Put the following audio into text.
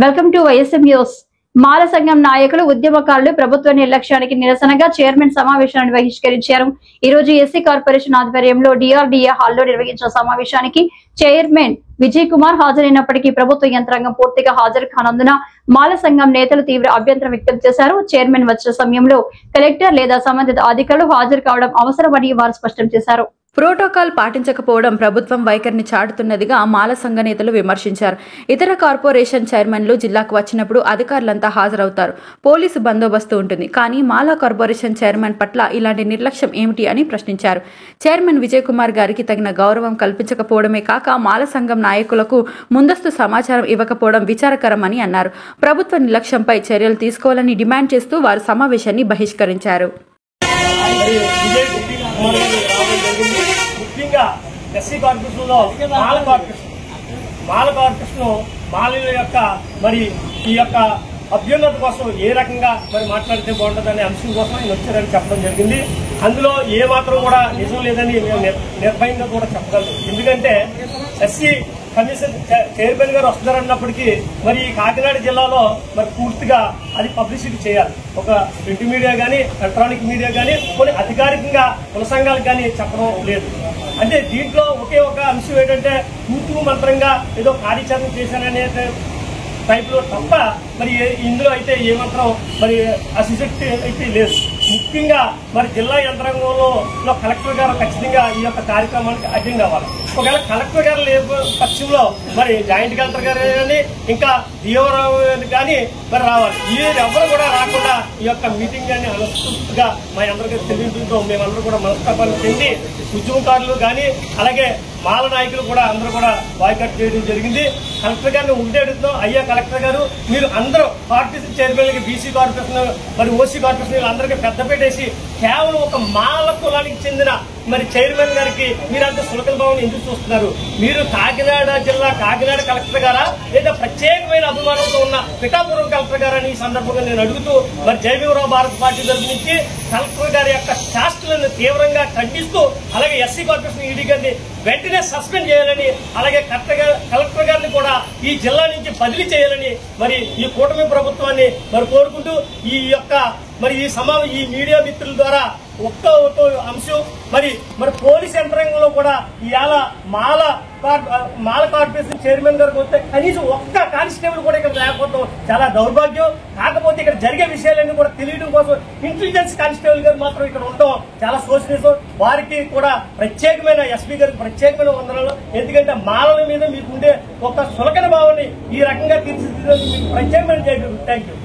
Welcome to YSM news. మాల సంఘం నాయకులు ఉద్యమకారులు ప్రభుత్వ నిర్లక్ష్యానికి నిరసనగా చైర్మన్ సమావేశాన్ని బహిష్కరించారు. ఈ రోజు ఎస్సీ కార్పొరేషన్ ఆధ్వర్యంలో డిఆర్డీఏ హాల్లో నిర్వహించిన సమావేశానికి చైర్మన్ విజయ్ కుమార్ హాజరైనప్పటికీ ప్రభుత్వ యంత్రాంగం పూర్తిగా హాజరు కానందున మాల సంఘం నేతలు తీవ్ర అభ్యంతరం వ్యక్తం చేశారు. చైర్మన్ వచ్చిన సమయంలో కలెక్టర్ లేదా సంబంధిత అధికారులు హాజరు కావడం అవసరమని వారు స్పష్టం చేశారు. ప్రోటోకాల్ పాటించకపోవడం ప్రభుత్వం వైఖరిని చాటుతున్నదిగా మాల సంఘ నేతలు విమర్శించారు. ఇతర కార్పొరేషన్ చైర్మన్లు జిల్లాకు వచ్చినప్పుడు అధికారులంతా హాజరవుతారు, పోలీసు బందోబస్తు ఉంటుంది. కానీ మాల కార్పొరేషన్ చైర్మన్ పట్ల ఇలాంటి నిర్లక్ష్యం ఏమిటి అని ప్రశ్నించారు. చైర్మన్ విజయ్ కుమార్ గారికి తగిన గౌరవం కల్పించకపోవడమే కాక మాల సంఘం నాయకులకు ముందస్తు సమాచారం ఇవ్వకపోవడం విచారకరమని అన్నారు. ప్రభుత్వ నిర్లక్ష్యంపై చర్యలు తీసుకోవాలని డిమాండ్ చేస్తూ వారు సమావేశాన్ని బహిష్కరించారు. ముఖ్యంగా ఎస్సీ కార్పొరేషన్ లో మాల కార్పొరేషన్ మాలల యొక్క మరి ఈ యొక్క అభ్యున్నత కోసం ఏ రకంగా మరి మాట్లాడితే బాగుంటుందనే అంశం కోసం ఆయన వచ్చారని చెప్పడం జరిగింది. అందులో ఏ మాత్రం కూడా నిజం లేదని మేము నిర్భయంగా కూడా చెప్పగలం. ఎందుకంటే ఎస్సీ కమిషన్ చైర్మన్ గారు వస్తున్నారన్నప్పటికీ మరి కాకినాడ జిల్లాలో మరి పూర్తిగా అది పబ్లిసిటీ చేయాలి. ఒక ప్రింట్ మీడియా కానీ ఎలక్ట్రానిక్ మీడియా కానీ కొన్ని అధికారికంగా కుల సంఘాలకు కానీ చెప్పడం లేదు. అంటే దీంట్లో ఒకే ఒక అంశం ఏంటంటే తూతూ మంత్రంగా ఏదో కార్యాచరణ చేశారనే టైప్ లో తప్ప మరి ఇందులో అయితే ఏమాత్రం మరి అసిశక్తి అయితే లేదు. ముఖ్యంగా మరి జిల్లా యంత్రాంగంలో కలెక్టర్ గారు ఖచ్చితంగా ఈ యొక్క కార్యక్రమానికి అటెండ్ అవ్వాలి. ఒకవేళ కలెక్టర్ గారు లేని పక్షంలో మరి జాయింట్ కలెక్టర్ గారు కానీ ఇంకా డిఓరావు కానీ మరి రావాలి. ఎవరు కూడా రాకుండా ఈ యొక్క మీటింగ్ కానీ అనస్ఫూర్తిగా మా అందరికీ తెలియడంతో మేమందరూ కూడా మనస్తాపాలు చెంది ఉద్యమకారులు కానీ అలాగే మాల నాయకులు కూడా అందరూ కూడా బాయ్కాట్ చేయడం జరిగింది. కలెక్టర్ గారిని ఒకటే అడుగుతున్నాం, అయ్యా కలెక్టర్ గారు మీరు అందరూ కార్పొరేషన్ చైర్మన్లకి బీసీ కార్పొరేషన్ మరి ఓసీ కార్పొరేషన్ వీళ్ళందరికీ పెద్దపేటేసి కేవలం ఒక మాల కులానికి చెందిన మరి చైర్మన్ గారికి మీరంతా సులకల భావం ఎందుకు చూస్తున్నారు? మీరు కాకినాడ జిల్లా కాకినాడ కలెక్టర్ గారా లేదా ప్రత్యేకమైన అభిమానంతో ఉన్న పిఠాపురం కలెక్టర్ గారా అని ఈ సందర్భంగా నేను అడుగుతూ మరి జయభీమరావు భారత పార్టీ తరఫు నుంచి కలెక్టర్ గారి యొక్క శాస్త్రాలను తీవ్రంగా ఖండిస్తూ అలాగే ఎస్సీ కార్పొరేషన్ ఈడీ గారిని వెంటనే సస్పెండ్ చేయాలని అలాగే కలెక్టర్ గారిని కూడా ఈ జిల్లా నుంచి బదిలీ చేయాలని మరి ఈ కూటమి ప్రభుత్వాన్ని మరి కోరుకుంటూ ఈ యొక్క మరి ఈ మీడియా మిత్రుల ద్వారా ఒక్క అంశం మరి పోలీస్ యంత్రాంగంలో కూడా ఇవాళ మాల కార్పొరేషన్ చైర్మన్ గారికి వస్తే కనీసం ఒక్క కానిస్టేబుల్ కూడా ఇక్కడ లేకపోవడం చాలా దౌర్భాగ్యం. కాకపోతే ఇక్కడ జరిగే విషయాలన్నీ కూడా తెలియడం కోసం ఇంటెలిజెన్స్ కానిస్టేబుల్ గారు మాత్రం ఇక్కడ ఉండటం చాలా శోచనీయం. వారికి కూడా ప్రత్యేకమైన ఎస్పీ గారికి ప్రత్యేకమైన వందనాలు. ఎందుకంటే మాలల మీద మీకుండే ఒక సులకన భావాన్ని ఈ రకంగా తీర్చిదిద్దేందుకు మీకు ప్రత్యేకమైన థ్యాంక్ యూ.